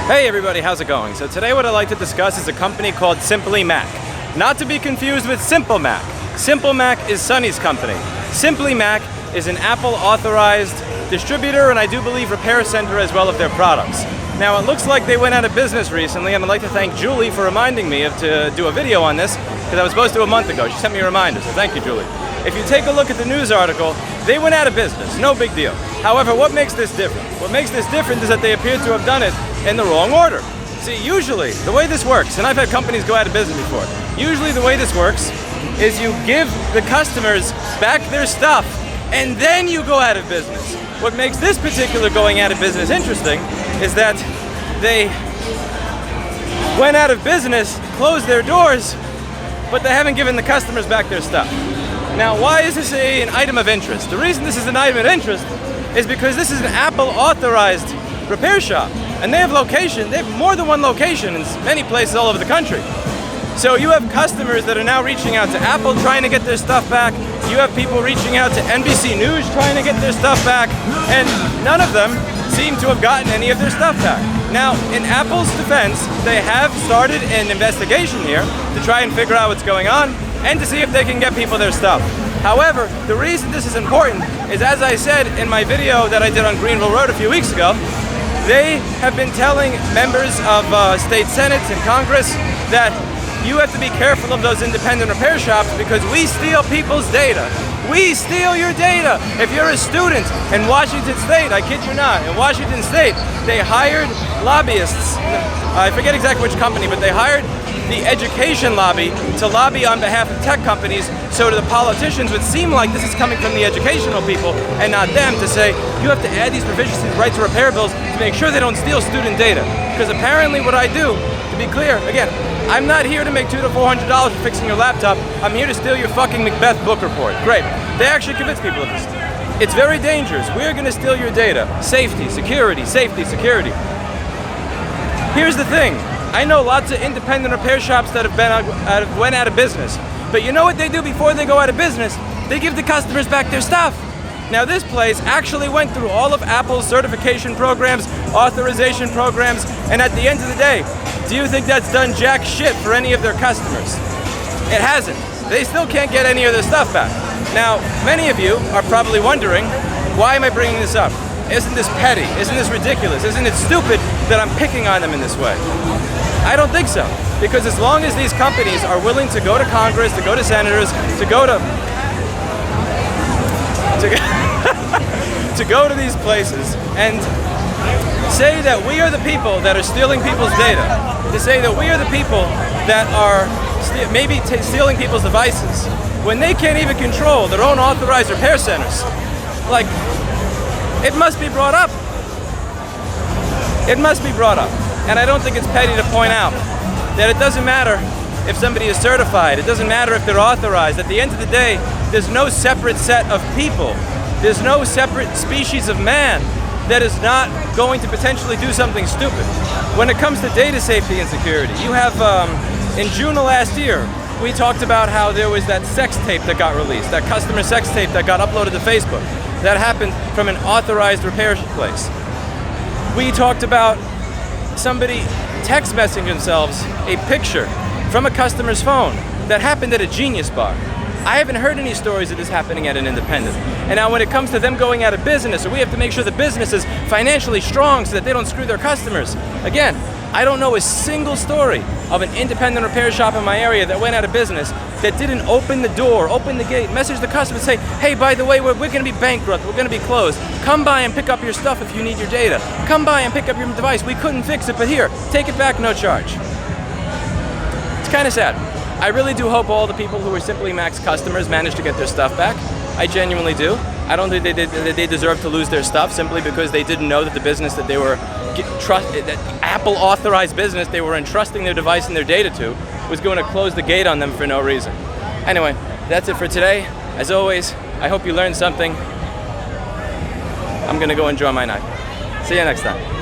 Hey everybody, how's it going? So today what I'd like to discuss is a company called Simply Mac. Not to be confused with Simple Mac. Simple Mac is Sonny's company. Simply Mac is an Apple authorized distributor and I do believe repair center as well of their products. Now it looks like they went out of business recently and I'd like to thank Julie for reminding me to do a video on this because I was supposed to a month ago. She sent me a reminder, so thank you, Julie. If you take a look at the news article, they went out of business, no big deal. However, what makes this different? What makes this different is that they appear to have done it in the wrong order. See, usually, the way this works, and I've had companies go out of business before, usually the way this works is you give the customers back their stuff and then you go out of business. What makes this particular going out of business interesting is that they went out of business, closed their doors, but they haven't given the customers back their stuff. Now, why is this an item of interest? The reason this is an item of interest is because this is an Apple authorized repair shop. And they have more than one location in many places all over the country. So you have customers that are now reaching out to Apple trying to get their stuff back. You have people reaching out to NBC News trying to get their stuff back. And none of them seem to have gotten any of their stuff back. Now, in Apple's defense, they have started an investigation here to try and figure out what's going on and to see if they can get people their stuff. However, the reason this is important is, as I said in my video that I did on Greenville Road a few weeks ago, they have been telling members of state senates and Congress that you have to be careful of those independent repair shops because we steal people's data. We steal your data. If you're a student in Washington State, I kid you not, in Washington State, they hired lobbyists. I forget exactly which company, but they hired the education lobby to lobby on behalf of tech companies so to the politicians would seem like this is coming from the educational people and not them to say, you have to add these provisions to the right to repair bills to make sure they don't steal student data. Because apparently what I do, to be clear, again, I'm not here to make $200 to $400 for fixing your laptop. I'm here to steal your fucking Macbeth book report. Great. They actually convince people of this. It's very dangerous. We're going to steal your data. Safety, security, safety, security. Here's the thing. I know lots of independent repair shops that have went out of business. But you know what they do before they go out of business? They give the customers back their stuff. Now this place actually went through all of Apple's certification programs, authorization programs, and at the end of the day, do you think that's done jack shit for any of their customers? It hasn't. They still can't get any of their stuff back. Now, many of you are probably wondering, why am I bringing this up? Isn't this petty? Isn't this ridiculous? Isn't it stupid that I'm picking on them in this way? I don't think so. Because as long as these companies are willing to go to Congress, to go to senators, to go to go to these places and say that we are the people that are stealing people's data, to say that we are the people that are maybe stealing people's devices, when they can't even control their own authorized repair centers, like, it must be brought up. It must be brought up. And I don't think it's petty to point out that it doesn't matter if somebody is certified. It doesn't matter if they're authorized. At the end of the day, there's no separate set of people. There's no separate species of man that is not going to potentially do something stupid. When it comes to data safety and security, you have, in June of last year, we talked about how there was that sex tape that got released, that customer sex tape that got uploaded to Facebook. That happened from an authorized repair place. We talked about somebody text messaging themselves a picture from a customer's phone that happened at a Genius bar. I haven't heard any stories of this happening at an independent. And now when it comes to them going out of business, so we have to make sure the business is financially strong so that they don't screw their customers. Again, I don't know a single story of an independent repair shop in my area that went out of business that didn't open the door, open the gate, message the customer and say, hey, by the way, we're going to be bankrupt, we're going to be closed. Come by and pick up your stuff if you need your data. Come by and pick up your device. We couldn't fix it, but here, take it back, no charge. It's kind of sad. I really do hope all the people who are Simply Mac's customers manage to get their stuff back. I genuinely do. I don't think they deserve to lose their stuff simply because they didn't know that the business that they were that Apple authorized business they were entrusting their device and their data to was going to close the gate on them for no reason. Anyway, that's it for today. As always, I hope you learned something. I'm going to go enjoy my night. See you next time.